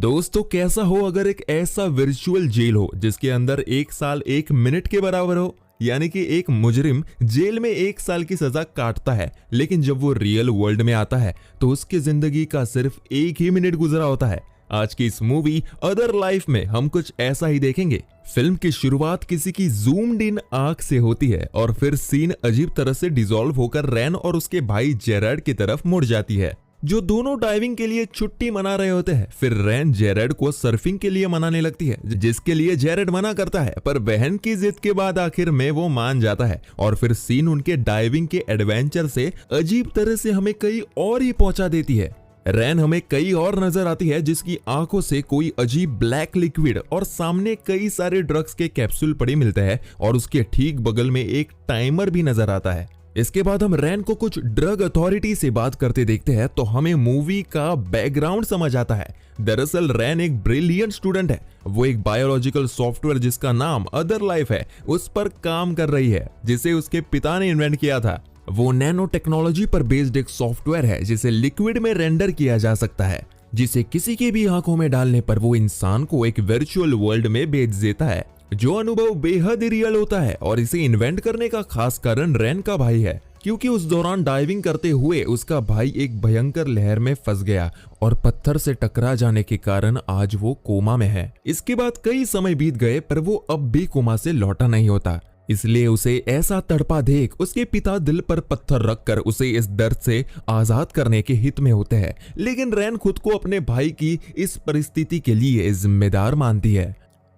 दोस्तों कैसा हो अगर एक ऐसा वर्चुअल जेल हो जिसके अंदर 1 साल 1 मिनट के बराबर हो। यानी कि एक मुजरिम जेल में 1 साल की सजा काटता है, लेकिन जब वो रियल वर्ल्ड में आता है तो उसकी जिंदगी का सिर्फ 1 ही मिनट गुजरा होता है। आज की इस मूवी अदर लाइफ में हम कुछ ऐसा ही देखेंगे। फिल्म की शुरुआत किसी की जूम्ड इन आंख से होती है और फिर सीन अजीब तरह से डिसॉल्व होकर रैन और उसके भाई जेराड की तरफ मुड़ जाती है, जो दोनों डाइविंग के लिए छुट्टी मना रहे होते हैं। फिर रैन जेराड को सर्फिंग के लिए मनाने लगती है, जिसके लिए जेराड मना करता है, पर बहन की जिद के बाद आखिर में वो मान जाता है। और फिर सीन उनके डाइविंग के एडवेंचर से अजीब तरह से हमें कहीं और ही पहुंचा देती है। रैन हमें कई और नजर आती है, जिसकी आंखों से कोई अजीब ब्लैक लिक्विड और सामने कई सारे ड्रग्स के कैप्सूल पड़े मिलते हैं और उसके ठीक बगल में एक टाइमर भी नजर आता है। इसके बाद हम रैन को कुछ ड्रग अथॉरिटी से बात करते देखते हैं तो हमें मूवी का बैकग्राउंड समझ आता है। दरअसल रैन एक ब्रिलियंट स्टूडेंट है। वो एक बायोलॉजिकल सॉफ्टवेयर जिसका नाम अदर लाइफ है उस पर काम कर रही है, जिसे उसके पिता ने इन्वेंट किया था। वो नैनो टेक्नोलॉजी पर बेस्ड एक सॉफ्टवेयर है जिसे लिक्विड में रेंडर किया जा सकता है, जिसे किसी की भी आंखों में डालने पर वो इंसान को एक वर्चुअल वर्ल्ड में भेज देता है, जो अनुभव बेहद ही रियल होता है। और इसे इन्वेंट करने का खास कारण रैन का भाई है, क्योंकि उस दौरान डाइविंग करते हुए उसका भाई एक भयंकर लहर में फंस गया और पत्थर से टकरा जाने के कारण आज वो कोमा में है। इसके बाद कई समय बीत गए पर वो अब भी कोमा से लौटा नहीं होता, इसलिए उसे ऐसा तड़पा देख उसके पिता दिल पर पत्थर रखकर उसे इस दर्द से आजाद करने के हित में होते हैं। लेकिन रैन खुद को अपने भाई की इस परिस्थिति के लिए जिम्मेदार मानती है।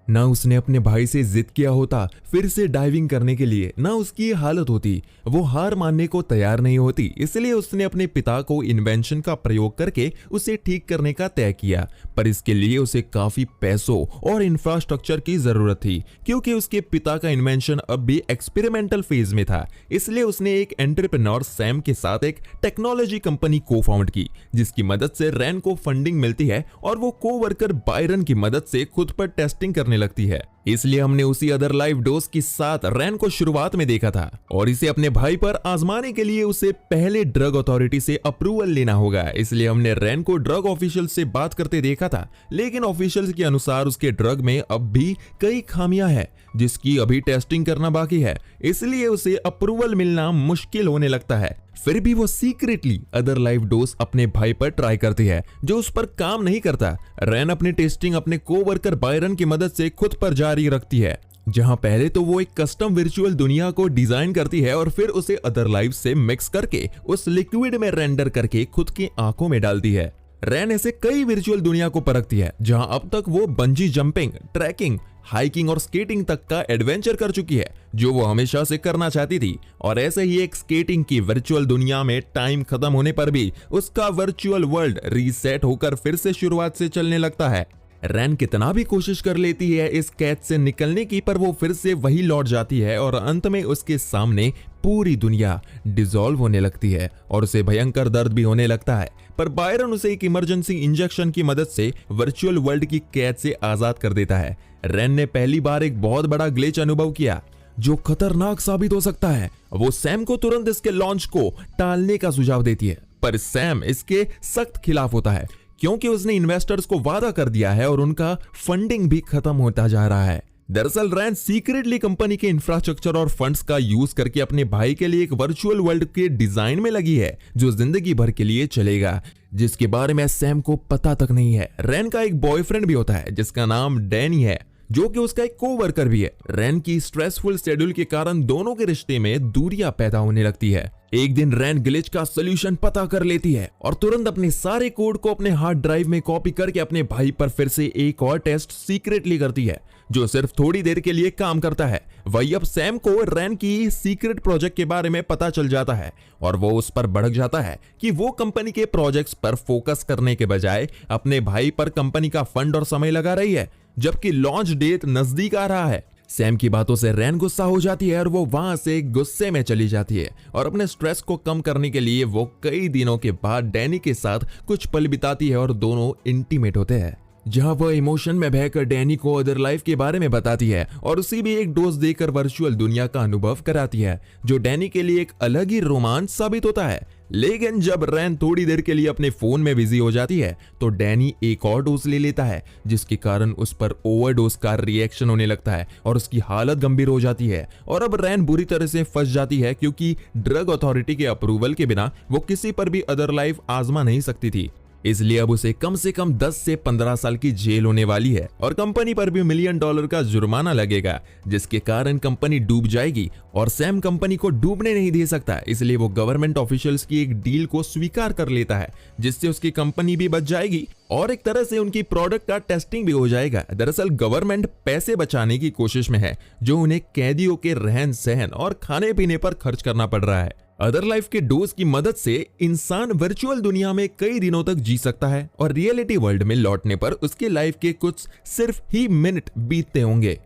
ना उसने अपने भाई से जिद किया होता फिर से डाइविंग करने के लिए, ना उसकी हालत होती। वो हार मानने को तैयार नहीं होती, इसलिए उसने अपने पिता को इन्वेंशन का प्रयोग करके उसे ठीक करने का तय किया। पर इसके लिए उसे काफी पैसों और इंफ्रास्ट्रक्चर की जरूरत थी, क्योंकि उसके पिता का इन्वेंशन अब भी एक्सपेरिमेंटल फेज में था। इसलिए उसने एक एंटरप्रेन्योर सैम के साथ एक टेक्नोलॉजी कंपनी को फाउंड की, जिसकी मदद से रैन को फंडिंग मिलती है और वो कोवर्कर बायरन की मदद से खुद पर टेस्टिंग करने लगती है। इसलिए हमने उसी अदर लाइफ डोज के साथ रैन को शुरुआत में देखा था और इसे अपने भाई पर आजमाने के लिए उसे पहले ड्रग अथॉरिटी से अप्रूवल लेना होगा। इसलिए हमने रैन को ड्रग ऑफिशियल से बात करते देखा था, लेकिन ऑफिशियल्स के अनुसार उसके ड्रग में अब भी कई खामियां हैं, जिसकी अभी टेस्टिंग करना बाकी है। इसलिए उसे अप्रूवल मिलना मुश्किल होने लगता है। फिर भी वो सीक्रेटली अदर लाइफ डोज अपने भाई पर ट्राई करती है, जो उस पर काम नहीं करता। रैन अपनी टेस्टिंग अपने कोवर्कर बायरन की मदद से खुद पर जारी रखती है, जहां पहले तो वो एक कस्टम वर्चुअल दुनिया को डिजाइन करती है और फिर उसे अदर लाइफ से मिक्स करके उस लिक्विड में रेंडर करके खुद की आंखों में डालती है। रैन ऐसे कई वर्चुअल दुनिया को परखती है, जहां अब तक वो बंजी जंपिंग, ट्रैकिंग, हाइकिंग और स्केटिंग तक का एडवेंचर कर चुकी है, जो वो हमेशा से करना चाहती थी। और ऐसे ही एक स्केटिंग की वर्चुअल दुनिया में टाइम खत्म होने पर भी उसका वर्चुअल वर्ल्ड रीसेट होकर फिर से शुरुआत से चलने लगता है। रैन कितना भी कोशिश कर लेती है इस कैद से निकलने की, पर वो फिर से वही लौट जाती है और अंत में उसके सामने पूरी दुनिया डिसॉल्व होने लगती है और उसे भयंकर दर्द भी होने लगता है। पर बायरन उसे एक इमरजेंसी इंजेक्शन की मदद से वर्चुअल वर्ल्ड की कैद से आजाद कर देता है। रैन ने पहली बार एक बहुत बड़ा ग्लिच अनुभव किया, जो खतरनाक साबित हो सकता है। वो सैम को तुरंत इसके लॉन्च को टालने का सुझाव देती है, पर सैम इसके सख्त खिलाफ होता है, क्योंकि उसने इन्वेस्टर्स को वादा कर दिया है और उनका फंडिंग भी खत्म होता जा रहा है। दरअसल रैन सीक्रेटली कंपनी के इंफ्रास्ट्रक्चर और फंड्स का यूज करके अपने भाई के लिए एक वर्चुअल वर्ल्ड के डिजाइन में लगी है, जो जिंदगी भर के लिए चलेगा, जिसके बारे में सैम को पता तक नहीं है। रैन का एक बॉयफ्रेंड भी होता है जिसका नाम डैनी है, जो कि उसका एक कोवर्कर भी है। रैन की स्ट्रेसफुल शेड्यूल के कारण दोनों के रिश्ते में दूरियां पैदा होने लगती है। एक दिन रैन ग्लिच का सॉल्यूशन पता कर लेती है और तुरंत अपने सारे कोड को अपने हार्ड ड्राइव में कॉपी करके अपने भाई पर फिर से एक और टेस्ट सीक्रेटली करती है, जो सिर्फ थोड़ी देर के लिए काम करता है। वही अब सैम को रैन की सीक्रेट प्रोजेक्ट के बारे में पता चल जाता है और वो उस पर भड़क जाता है कि वो कंपनी के प्रोजेक्ट्स पर फोकस करने के बजाय अपने भाई पर कंपनी का फंड और समय लगा रही है, जबकि लॉन्च डेट नजदीक आ रहा है। सैम की बातों से रैन गुस्सा हो जाती है और वो वहां से गुस्से में चली जाती है और अपने स्ट्रेस को कम करने के लिए वो कई दिनों के बाद डैनी के साथ कुछ पल बिताती है और दोनों इंटीमेट होते हैं, जहां वह इमोशन में बहकर डैनी को अदर लाइफ के बारे में बताती है और उसी भी एक डोज देकर वर्चुअल दुनिया का अनुभव कराती है, जो डैनी के लिए एक अलग ही रोमांच साबित होता है। लेकिन जब रैन थोड़ी देर के लिए अपने फोन में बिजी हो जाती है तो डैनी एक और डोज ले लेता है, जिसके कारण उस पर ओवरडोज का रिएक्शन होने लगता है और उसकी हालत गंभीर हो जाती है। और अब रैन बुरी तरह से फंस जाती है, क्योंकि ड्रग अथॉरिटी के अप्रूवल के बिना वो किसी पर भी अदर लाइफ आजमा नहीं सकती थी। इसलिए अब उसे कम से कम 10 से 15 साल की जेल होने वाली है और कंपनी पर भी $1 मिलियन का जुर्माना लगेगा, जिसके कारण कंपनी डूब जाएगी। और सैम कंपनी को डूबने नहीं दे सकता, इसलिए वो गवर्नमेंट ऑफिशियल्स की एक डील को स्वीकार कर लेता है, जिससे उसकी कंपनी भी बच जाएगी और एक तरह से उनकी प्रोडक्ट का टेस्टिंग भी हो जाएगा। दरअसल गवर्नमेंट पैसे बचाने की कोशिश में है, जो उन्हें कैदियों के रहन सहन और खाने पीने पर खर्च करना पड़ रहा है। अदर लाइफ के डोज की मदद से इंसान वर्चुअल दुनिया में कई दिनों तक जी सकता है और रियलिटी वर्ल्ड में लौटने पर उसके लाइफ के कुछ सिर्फ ही मिनट बीतते होंगे।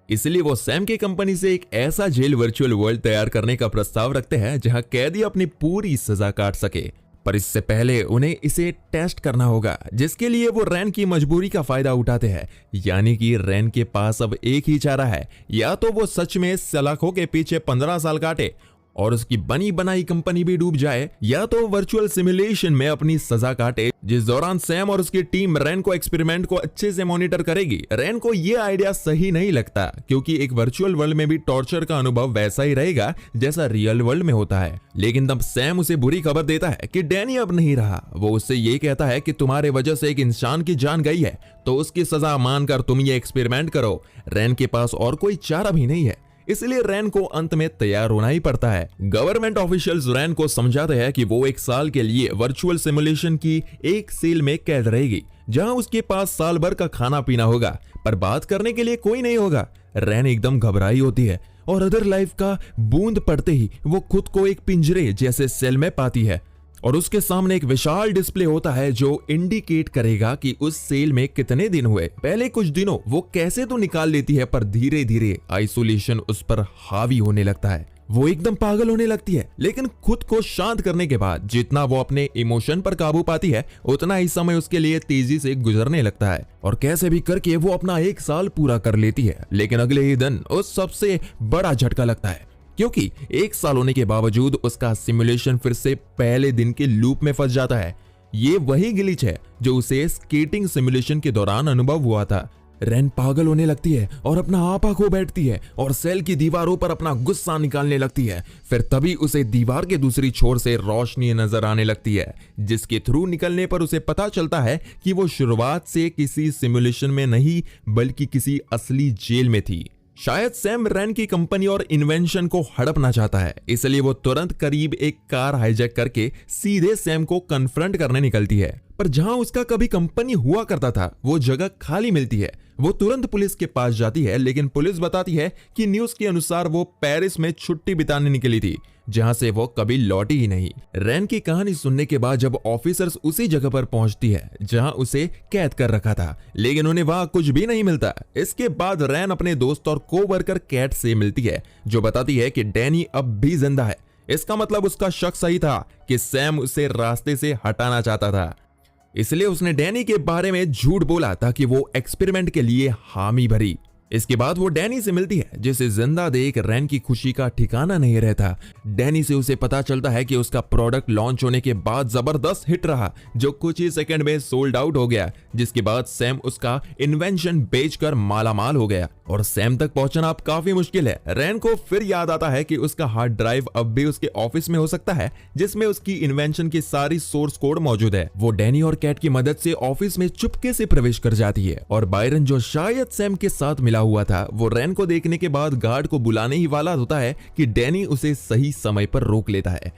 इसलिए वो सैम की कंपनी से एक ऐसा जेल वर्चुअल वर्ल्ड तैयार करने का प्रस्ताव रखते हैं जहां कैदी अपनी पूरी सजा काट सके। पर इससे पहले उन्हें इसे टेस्ट करना होगा, जिसके लिए वो रैन की मजबूरी का फायदा उठाते हैं। यानी कि रैन के पास अब एक ही चारा है, या तो वो सच में सलाखों के पीछे 15 साल काटे और उसकी बनी बनाई कंपनी भी डूब जाए, या तो वर्चुअल सिमुलेशन में अपनी सजा काटे, जिस दौरान सैम और उसकी टीम रैन को एक्सपेरिमेंट को अच्छे से मॉनिटर करेगी। रैन को यह आइडिया सही नहीं लगता, क्योंकि एक वर्चुअल वर्ल्ड में भी टॉर्चर का अनुभव वैसा ही रहेगा जैसा रियल वर्ल्ड में होता है। लेकिन तब सैम उसे बुरी खबर देता है कि डैनी अब नहीं रहा। वो उससे ये कहता है कि तुम्हारे वजह से एक इंसान की जान गई है, तो उसकी सजा मानकर तुम ये एक्सपेरिमेंट करो। रैन के पास और कोई चारा भी नहीं है, इसलिए रैन को अंत में तैयार होना ही पड़ता है। गवर्नमेंट ऑफिशियल्स रैन को समझाते हैं कि वो 1 साल के लिए वर्चुअल सिमुलेशन की एक सेल में कैद रहेगी, जहां उसके पास साल भर का खाना पीना होगा, पर बात करने के लिए कोई नहीं होगा। रैन एकदम घबराई होती है और अदर लाइफ का बूंद पड़ते ही वो खुद को एक पिंजरे जैसे सेल में पाती है और उसके सामने एक विशाल डिस्प्ले होता है जो इंडिकेट करेगा कि उस सेल में कितने दिन हुए। पहले कुछ दिनों वो कैसे तो निकाल लेती है, पर धीरे धीरे आइसोलेशन उस पर हावी होने लगता है। वो एकदम पागल होने लगती है, लेकिन खुद को शांत करने के बाद जितना वो अपने इमोशन पर काबू पाती है, उतना ही समय उसके लिए तेजी से गुजरने लगता है और कैसे भी करके वो अपना 1 साल पूरा कर लेती है। लेकिन अगले ही दिन उस सबसे बड़ा झटका लगता है, क्योंकि 1 साल होने के बावजूद उसका सिमुलेशन फिर से पहले दिन के लूप में फंस जाता है। ये वही ग्लिच है जो उसे स्केटिंग सिमुलेशन के दौरान अनुभव हुआ था। रैन पागल होने लगती है और अपना आपा खो बैठती है और सेल की दीवारों पर अपना गुस्सा निकालने लगती है। फिर तभी उसे दीवार के दूसरी छोर से रोशनी नजर आने लगती है, जिसके थ्रू निकलने पर उसे पता चलता है कि वो शुरुआत से किसी सिमुलेशन में नहीं बल्कि किसी असली जेल में थी। शायद सैम रैन की कंपनी और इन्वेंशन को हड़पना चाहता है, इसलिए वो तुरंत करीब एक कार हाईजैक करके सीधे सैम को कन्फ्रंट करने निकलती है। पर जहां उसका कभी कंपनी हुआ करता था वो जगह खाली मिलती है। वो तुरंत पुलिस के पास जाती है, लेकिन पुलिस बताती है कि न्यूज के अनुसार वो पेरिस में छुट्टी बिताने निकली थी, जहां से वो कभी लौटी ही नहीं। रैन की कहानी सुनने के बाद जब ऑफिसर्स उसी जगह पर पहुंचती है जहां उसे कैद कर रखा था, लेकिन उन्हें वहां कुछ भी नहीं मिलता। इसके बाद रैन अपने दोस्त और कोवर्कर कैट से मिलती है, जो बताती है कि डैनी अब भी जिंदा है। इसका मतलब उसका शक सही था कि सैम उसे रास्ते से हटाना चाहता था, इसलिए उसने डैनी के बारे में झूठ बोला ताकि वो एक्सपेरिमेंट के लिए हामी भरी। इसके बाद वो डैनी से मिलती है, जिसे जिंदा देख रैन की खुशी का ठिकाना नहीं रहता। डैनी से उसे पता चलता है कि उसका प्रोडक्ट लॉन्च होने के बाद जबरदस्त हिट रहा, जो कुछ ही सेकंड में सोल्ड आउट हो गया, जिसके बाद सैम उसका इन्वेंशन बेचकर मालामाल हो गया और सैम तक पहुंचना अब काफी मुश्किल है। रैन को फिर याद आता है कि उसका हार्ड ड्राइव अब भी उसके ऑफिस में हो सकता है, जिसमें उसकी इन्वेंशन की सारी सोर्स कोड मौजूद है। वो डैनी और कैट की मदद से ऑफिस में चुपके से प्रवेश कर जाती है और बायरन, जो शायद सैम के साथ मिला हुआ था, वो रैन को देखने के बाद गार्ड को बुलाने ही वाला होता है कि डैनी उसे सही समय पर रोक लेता है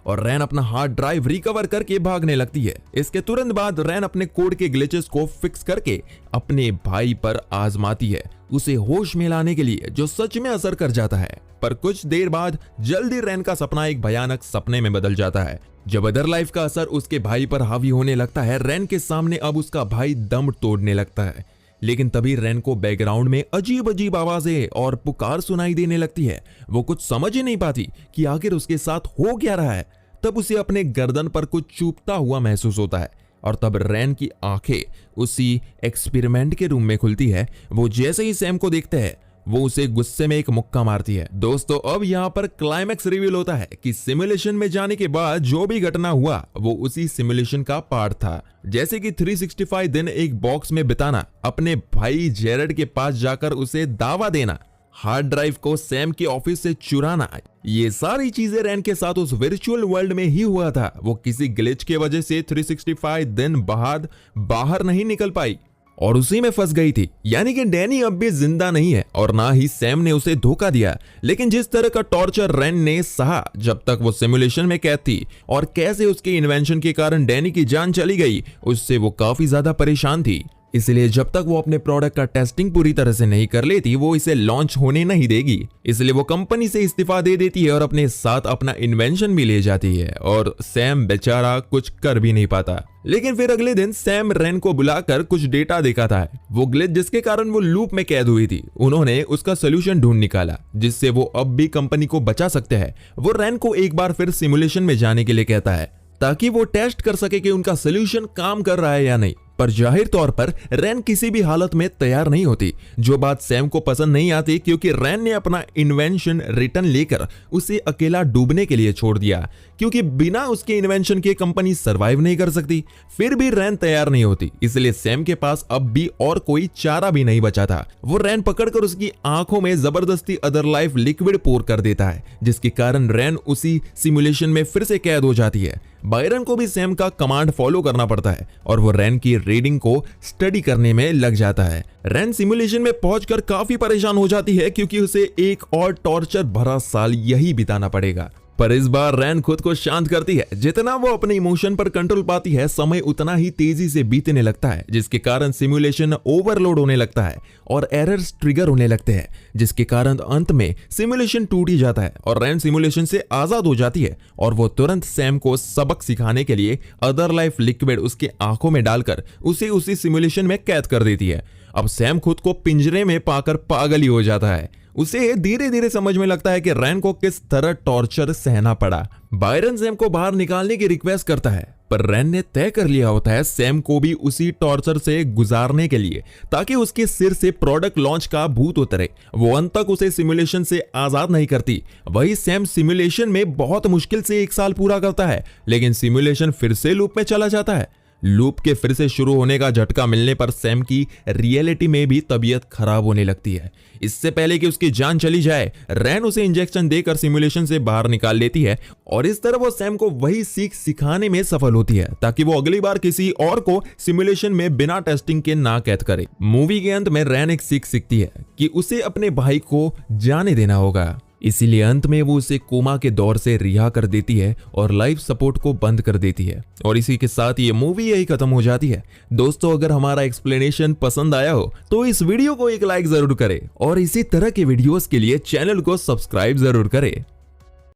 और रैन अपना हार्ड ड्राइव रिकवर करके भागने लगती है। इसके तुरंत बाद रैन अपने कोड के ग्लिचेस को फिक्स करके अपने भाई पर आजमाती है, उसे होश में लाने के लिए, जो सच में असर कर जाता है। पर कुछ देर बाद जल्दी रैन का सपना एक भयानक सपने में बदल जाता है। जब अदर लाइफ का असर उसके भाई पर हावी होने लगता है, रैन के सामने अब उसका भाई दम तोड़ने लगता है। लेकिन तभी रैन को बैकग्राउंड में अजीब अजीब आवाजें और पुकार सुनाई देने लगती है। वो कुछ समझ ही नहीं पाती कि आखिर उसके साथ हो क्या रहा है। तब उसे अपने गर्दन पर कुछ चुभता हुआ महसूस होता है और तब रैन की आंखें उसी एक्सपेरिमेंट के रूम में खुलती है। वो जैसे ही सैम को देखते हैं, वो उसे गुस्से में एक मुक्का मारती है। दोस्तों अब यहाँ पर क्लाइमैक्स रिवील होता है कि सिमुलेशन में जाने के बाद जो भी घटना हुआ वो उसी सिमुलेशन का पार्ट था। जैसे कि 365 दिन एक बॉक्स में बिताना, अपने भाई जेरेड के पास जाकर उसे दावा देना, हार्ड ड्राइव को सैम के ऑफिस से चुराना, ये सारी चीजें रैन के साथ उस वर्चुअल वर्ल्ड में ही हुआ था। वो किसी ग्लिच के वजह से 365 दिन बाद बाहर नहीं निकल पाई और उसी में फंस गई थी। यानी कि डैनी अब भी जिंदा नहीं है और ना ही सैम ने उसे धोखा दिया। लेकिन जिस तरह का टॉर्चर रैन ने सहा जब तक वो सिमुलेशन में कैद थी और कैसे उसके इन्वेंशन के कारण डैनी की जान चली गई, उससे वो काफी ज्यादा परेशान थी। इसलिए जब तक वो अपने प्रोडक्ट का टेस्टिंग पूरी तरह से नहीं कर लेती वो इसे लॉन्च होने नहीं देगी। इसलिए वो कंपनी से इस्तीफा दे देती है और अपने साथ अपना इन्वेंशन भी ले जाती है और सैम बेचारा कुछ कर भी नहीं पाता। लेकिन फिर अगले दिन सैम रैन को बुलाकर कुछ डेटा दिखाता है। वो ग्लिच जिसके कारण वो लूप में कैद हुई थी, उन्होंने उसका सोल्यूशन ढूंढ निकाला जिससे वो अब भी कंपनी को बचा सकते हैं। वो रैन को एक बार फिर सिमुलेशन में जाने के लिए कहता है ताकि वो टेस्ट कर सके कि उनका सोल्यूशन काम कर रहा है या नहीं। पर जाहिर तौर पर रैन किसी भी हालत में तैयार नहीं होती, जो बात सैम को पसंद नहीं आती क्योंकि रैन ने अपना इन्वेंशन रिटर्न लेकर उसे अकेला डूबने के लिए छोड़ दिया, क्योंकि बिना उसके इन्वेंशन के कंपनी सरवाइव नहीं कर सकती। फिर भी रैन तैयार नहीं होती, इसलिए सैम के पास अब भी और कोई चारा भी नहीं बचा था। वो रैन पकड़कर उसकी आंखों में जबरदस्ती अदर लाइफ लिक्विड पोर कर देता है, जिसके कारण रैन उसी सिमुलेशन में फिर से कैद हो जाती है। बायरन को भी सैम का कमांड फॉलो करना पड़ता है और वो रैन की रीडिंग को स्टडी करने में लग जाता है। रैन सिमुलेशन में पहुंचकर काफी परेशान हो जाती है क्योंकि उसे एक और टॉर्चर भरा साल यही बिताना पड़ेगा। पर इस बार रैन खुद को शांत करती है। जितना वो अपने इमोशन पर कंट्रोल पाती है, समय उतना ही तेजी से बीतने लगता है, जिसके कारण सिमुलेशन ओवरलोड होने लगता है और एरर्स ट्रिगर होने लगते हैं, जिसके कारण अंत में सिमुलेशन टूट ही जाता है और रैन सिमुलेशन से आजाद हो जाती है और वो तुरंत सैम को सबक सिखाने के लिए अदर लाइफ लिक्विड उसके आंखों में डालकर उसे उसी सिमुलेशन में कैद कर देती है। अब सैम खुद को पिंजरे में पाकर पागल ही हो जाता है। उसे धीरे धीरे समझ में लगता है कि रैन को किस तरह टॉर्चर सहना पड़ा। बायरन सैम को बाहर निकालने की रिक्वेस्ट करता है, पर रैन ने तय कर लिया होता है सैम को भी उसी टॉर्चर से गुजारने के लिए, ताकि उसके सिर से प्रोडक्ट लॉन्च का भूत उतरे। वो अंत तक उसे सिमुलेशन से आजाद नहीं करती। वही सैम सिमुलेशन में बहुत मुश्किल से 1 साल पूरा करता है, लेकिन सिमुलेशन फिर से लूप में चला जाता है। लूप के फिर से शुरू होने का झटका मिलने पर सैम की रियलिटी में भी तबीयत खराब होने लगती है। इससे पहले कि उसकी जान चली जाए, रैन उसे इंजेक्शन देकर सिमुलेशन से बाहर निकाल लेती है और इस तरह वो सैम को वही सीख सिखाने में सफल होती है ताकि वो अगली बार किसी और को सिमुलेशन में बिना टेस्टिंग के ना कैद करे। मूवी के अंत में रैन एक सीख सीखती है कि उसे अपने भाई को जाने देना होगा। इसीलिए अंत में वो उसे कोमा के दौर से रिहा कर देती है और लाइफ सपोर्ट को बंद कर देती है। और इसी के साथ ये मूवी यही खत्म हो जाती है। दोस्तों अगर हमारा एक्सप्लेनेशन पसंद आया हो तो इस वीडियो को एक लाइक जरूर करें और इसी तरह के वीडियोस के लिए चैनल को सब्सक्राइब जरूर करें।